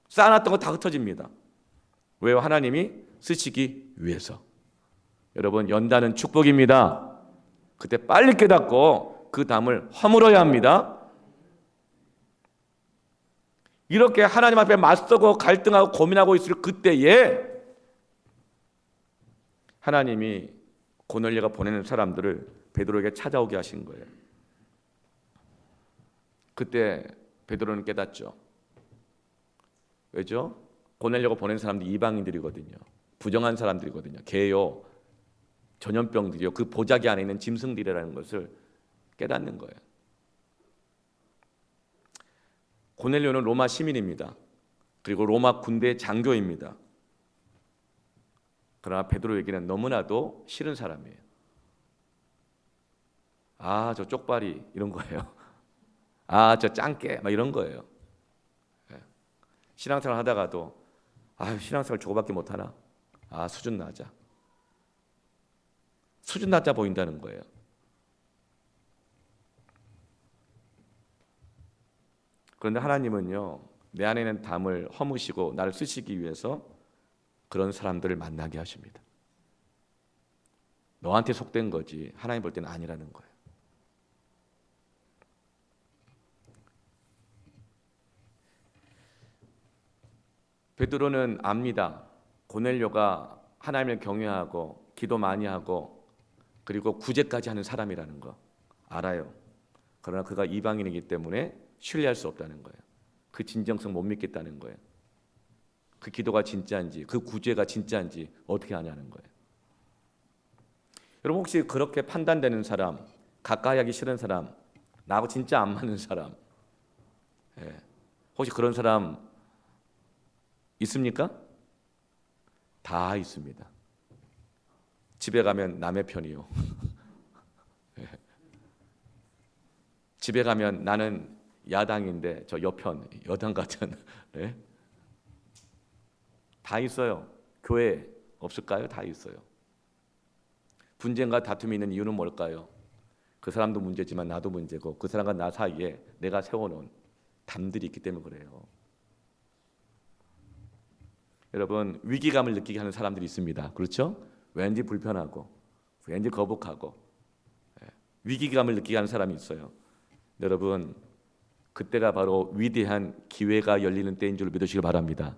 쌓아놨던 거 다 흩어집니다. 왜요? 하나님이 쓰시기 위해서. 여러분, 연단은 축복입니다. 그때 빨리 깨닫고 그 담을 허물어야 합니다. 이렇게 하나님 앞에 맞서고 갈등하고 고민하고 있을 그때에 하나님이 고넬료가 보내는 사람들을 베드로에게 찾아오게 하신 거예요. 그때 베드로는 깨닫죠. 왜죠? 고넬료가 보낸 사람들이 이방인들이거든요. 부정한 사람들이거든요. 개요, 전염병들이요. 그 보자기 안에 있는 짐승들이라는 것을 깨닫는 거예요. 고넬료는 로마 시민입니다. 그리고 로마 군대 장교입니다. 그러나 베드로에게는 너무나도 싫은 사람이에요. 아, 저 쪽발이 이런 거예요. 아, 저 짱깨 막 이런 거예요. 신앙생활 하다가도 신앙생활 저거밖에 못하나? 수준 낮아. 수준 낮아 보인다는 거예요. 그런데 하나님은요, 내 안에 있는 담을 허무시고 나를 쓰시기 위해서 그런 사람들을 만나게 하십니다. 너한테 속된 거지 하나님 볼 때는 아니라는 거예요. 베드로는 압니다. 고넬료가 하나님을 경외하고 기도 많이 하고 그리고 구제까지 하는 사람이라는 거 알아요. 그러나 그가 이방인이기 때문에 신뢰할 수 없다는 거예요. 그 진정성 못 믿겠다는 거예요. 그 기도가 진짜인지 그 구제가 진짜인지 어떻게 아냐는 거예요. 여러분 혹시 그렇게 판단되는 사람, 가까이 하기 싫은 사람, 나하고 진짜 안 맞는 사람, 혹시 그런 사람 있습니까? 다 있습니다. 집에 가면 남의 편이요. 집에 가면 나는 야당인데 저 여편, 여당 같은. 다 있어요. 교회 없을까요? 다 있어요. 분쟁과 다툼이 있는 이유는 뭘까요? 그 사람도 문제지만 나도 문제고 그 사람과 나 사이에 내가 세워놓은 담들이 있기 때문에 그래요. 여러분 위기감을 느끼게 하는 사람들이 있습니다. 그렇죠? 왠지 불편하고 왠지 거북하고 위기감을 느끼게 하는 사람이 있어요. 여러분 그때가 바로 위대한 기회가 열리는 때인 줄 믿으시길 바랍니다.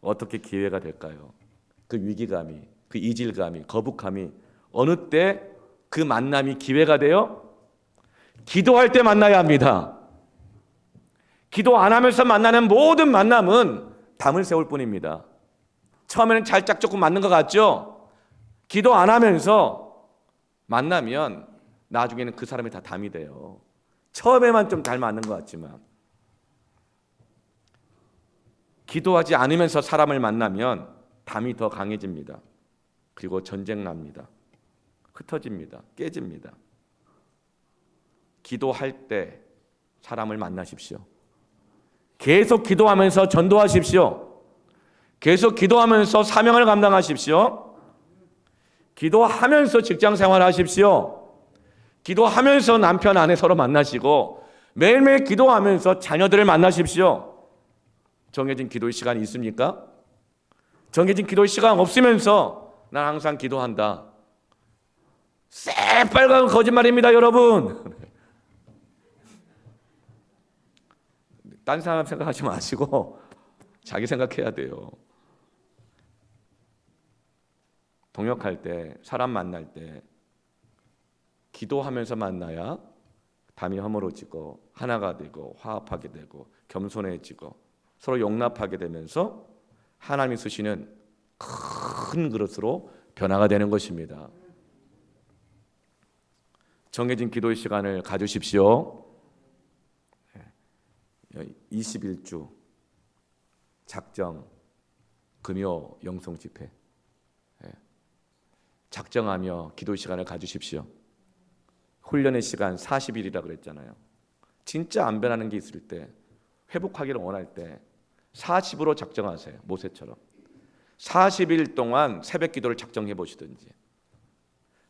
어떻게 기회가 될까요? 그 위기감이, 그 이질감이, 거북함이 어느 때 그 만남이 기회가 돼요? 기도할 때 만나야 합니다. 기도 안 하면서 만나는 모든 만남은 담을 세울 뿐입니다. 처음에는 잘 짝조금 맞는 것 같죠? 기도 안 하면서 만나면 나중에는 그 사람이 다 담이 돼요. 처음에만 좀 잘 맞는 것 같지만 기도하지 않으면서 사람을 만나면 담이 더 강해집니다. 그리고 전쟁 납니다. 흩어집니다. 깨집니다. 기도할 때 사람을 만나십시오. 계속 기도하면서 전도하십시오. 계속 기도하면서 사명을 감당하십시오. 기도하면서 직장 생활하십시오. 기도하면서 남편 아내 서로 만나시고 매일매일 기도하면서 자녀들을 만나십시오. 정해진 기도의 시간이 있습니까? 정해진 기도의 시간 없으면서 난 항상 기도한다. 새빨간 거짓말입니다, 여러분. 딴 사람 생각하지 마시고 자기 생각해야 돼요. 동역할 때, 사람 만날 때 기도하면서 만나야 담이 허물어지고 하나가 되고 화합하게 되고 겸손해지고 서로 용납하게 되면서 하나님이 쓰시는 큰 그릇으로 변화가 되는 것입니다. 정해진 기도의 시간을 가주십시오. 21주 작정 금요 영성 집회 작정하며 기도 시간을 가주십시오. 훈련의 시간 40일이라 그랬잖아요. 진짜 안 변하는 게 있을 때 회복하기를 원할 때 40으로 작정하세요. 모세처럼 40일 동안 새벽 기도를 작정해 보시든지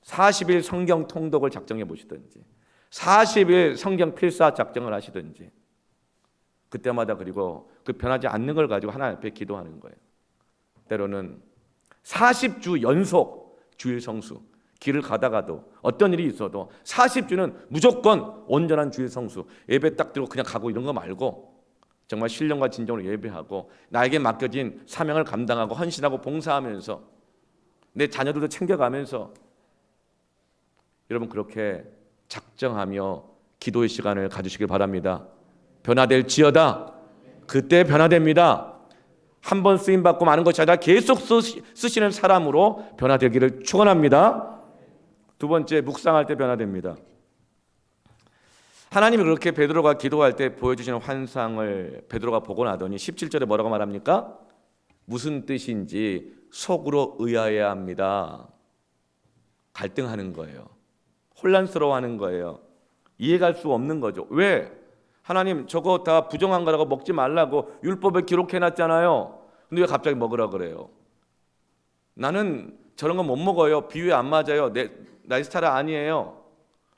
40일 성경 통독을 작정해 보시든지 40일 성경 필사 작정을 하시든지 그때마다 그리고 그 변하지 않는 걸 가지고 하나님 앞에 기도하는 거예요. 때로는 40주 연속 주일 성수 길을 가다가도 어떤 일이 있어도 40주는 무조건 온전한 주일 성수 예배 딱 들고 그냥 가고 이런 거 말고 정말 신령과 진정으로 예배하고 나에게 맡겨진 사명을 감당하고 헌신하고 봉사하면서 내 자녀들도 챙겨가면서 여러분 그렇게 작정하며 기도의 시간을 가지시길 바랍니다. 변화될지어다. 그때 변화됩니다. 한 번 쓰임받고 마는 것이 아니라 계속 쓰시는 사람으로 변화되기를 축원합니다. 두 번째, 묵상할 때 변화됩니다. 하나님이 그렇게 베드로가 기도할 때 보여주시는 환상을 베드로가 보고 나더니 17절에 뭐라고 말합니까? 무슨 뜻인지 속으로 의아해야 합니다. 갈등하는 거예요. 혼란스러워하는 거예요. 이해갈 수 없는 거죠. 왜? 하나님 저거 다 부정한 거라고 먹지 말라고 율법에 기록해놨잖아요. 근데 왜 갑자기 먹으라 그래요? 나는 저런 거 못 먹어요. 비유에 안 맞아요. 나의 스타일 아니에요.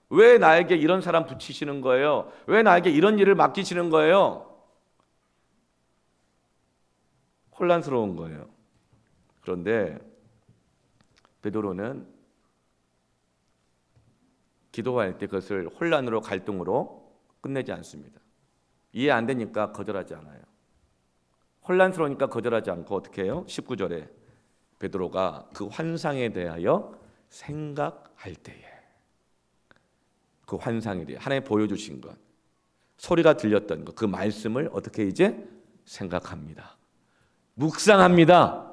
왜 나에게 이런 사람 붙이시는 거예요? 왜 나에게 이런 일을 맡기시는 거예요? 혼란스러운 거예요. 그런데 베드로는 기도할 때 그것을 혼란으로 갈등으로 끝내지 않습니다. 이해 안 되니까 거절하지 않아요. 혼란스러우니까 거절하지 않고 어떻게 해요? 19절에 베드로가 그 환상에 대하여 생각할 때에, 그 환상에 대해 하나님 보여주신 것, 소리가 들렸던 것, 그 말씀을 어떻게 이제 생각합니다. 묵상합니다.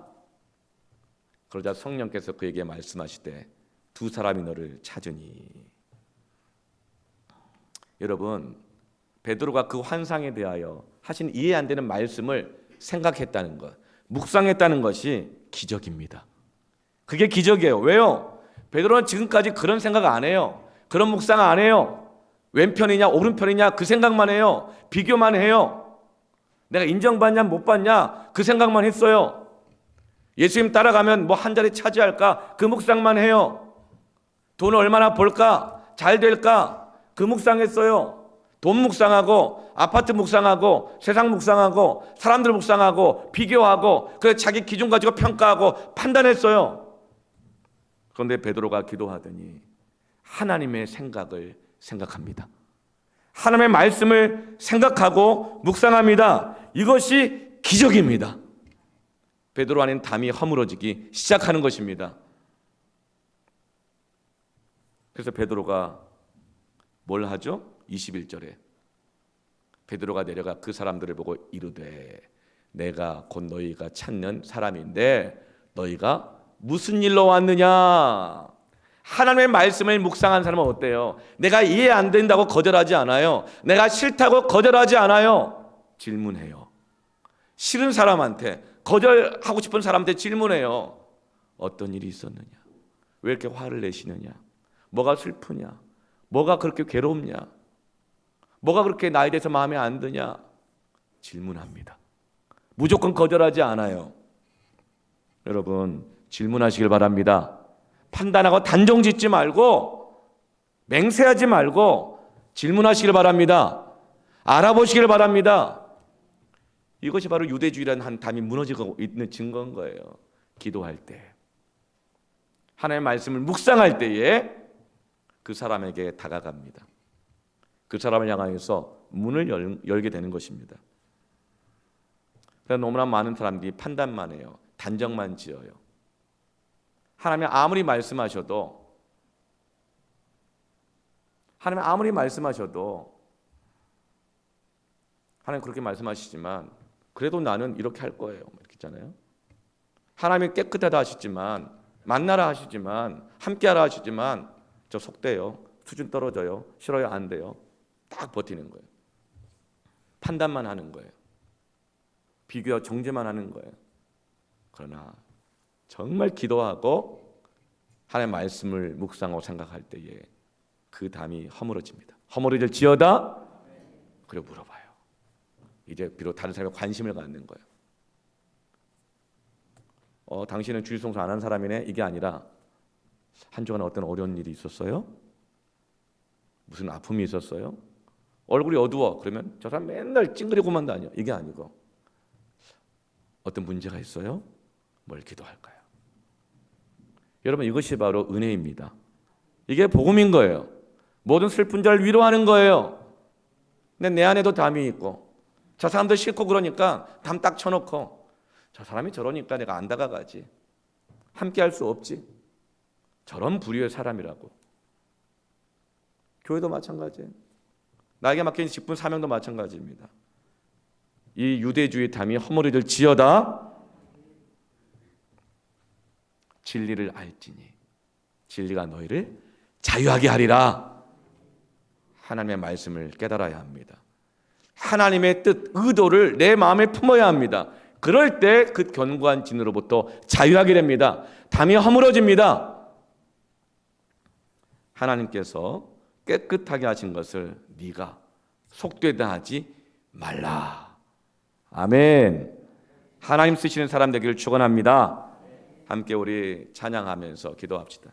그러자 성령께서 그에게 말씀하시되 두 사람이 너를 찾으니. 여러분, 베드로가 그 환상에 대하여 하신 이해 안 되는 말씀을 생각했다는 것, 묵상했다는 것이 기적입니다. 그게 기적이에요. 왜요? 베드로는 지금까지 그런 생각 안 해요. 그런 묵상 안 해요. 왼편이냐 오른편이냐 그 생각만 해요. 비교만 해요. 내가 인정받냐 못 받냐 그 생각만 했어요. 예수님 따라가면 뭐 한 자리 차지할까 그 묵상만 해요. 돈을 얼마나 벌까 잘 될까 그 묵상했어요. 돈 묵상하고 아파트 묵상하고 세상 묵상하고 사람들 묵상하고 비교하고 그래서 자기 기준 가지고 평가하고 판단했어요. 그런데 베드로가 기도하더니 하나님의 생각을 생각합니다. 하나님의 말씀을 생각하고 묵상합니다. 이것이 기적입니다. 베드로 안엔 담이 허물어지기 시작하는 것입니다. 그래서 베드로가 뭘 하죠? 21절에 베드로가 내려가 그 사람들을 보고 이르되 내가 곧 너희가 찾는 사람인데 너희가 무슨 일로 왔느냐? 하나님의 말씀을 묵상한 사람은 어때요? 내가 이해 안 된다고 거절하지 않아요. 내가 싫다고 거절하지 않아요. 질문해요. 싫은 사람한테, 거절하고 싶은 사람한테 질문해요. 어떤 일이 있었느냐? 왜 이렇게 화를 내시느냐? 뭐가 슬프냐? 뭐가 그렇게 괴롭냐? 뭐가 그렇게 나에 대해서 마음에 안 드냐? 질문합니다. 무조건 거절하지 않아요. 여러분, 질문하시길 바랍니다. 판단하고 단정 짓지 말고 맹세하지 말고 질문하시길 바랍니다. 알아보시길 바랍니다. 이것이 바로 유대주의라는 한 담이 무너지고 있는 증거인 거예요. 기도할 때, 하나님의 말씀을 묵상할 때에 그 사람에게 다가갑니다. 그 사람을 향하여서 문을 열게 되는 것입니다. 그래서 너무나 많은 사람들이 판단만 해요. 단정만 지어요. 하나님이 아무리 말씀하셔도 하나님 그렇게 말씀하시지만 그래도 나는 이렇게 할 거예요. 이렇게 있잖아요. 하나님이 깨끗하다 하시지만 만나라 하시지만 함께하라 하시지만 저 속대요. 수준 떨어져요. 싫어요. 안 돼요. 딱 버티는 거예요. 판단만 하는 거예요. 비교와 정죄만 하는 거예요. 그러나 정말 기도하고 하나님의 말씀을 묵상하고 생각할 때에 그 담이 허물어집니다. 허물어질지어다? 그리고 물어봐요. 이제 비록 다른 사람에 관심을 갖는 거예요. 당신은 주일 성수 안 한 사람이네? 이게 아니라 한 주간 어떤 어려운 일이 있었어요? 무슨 아픔이 있었어요? 얼굴이 어두워. 그러면 저 사람 맨날 찡그리고만 다녀. 이게 아니고 어떤 문제가 있어요? 뭘 기도할까요? 여러분, 이것이 바로 은혜입니다. 이게 복음인 거예요. 모든 슬픈 자를 위로하는 거예요. 근데 내 안에도 담이 있고 저 사람도 싫고 그러니까 담 딱 쳐놓고 저 사람이 저러니까 내가 안 다가가지. 함께 할 수 없지. 저런 부류의 사람이라고. 교회도 마찬가지예요. 나에게 맡긴 직분 사명도 마찬가지입니다. 이 유대주의 담이 허물이들 지어다 진리를 알지니 진리가 너희를 자유하게 하리라. 하나님의 말씀을 깨달아야 합니다. 하나님의 뜻, 의도를 내 마음에 품어야 합니다. 그럴 때 그 견고한 진으로부터 자유하게 됩니다. 담이 허물어집니다. 하나님께서 깨끗하게 하신 것을 네가 속되다 하지 말라. 아멘. 하나님 쓰시는 사람 되기를 축원합니다. 함께 우리 찬양하면서 기도합시다.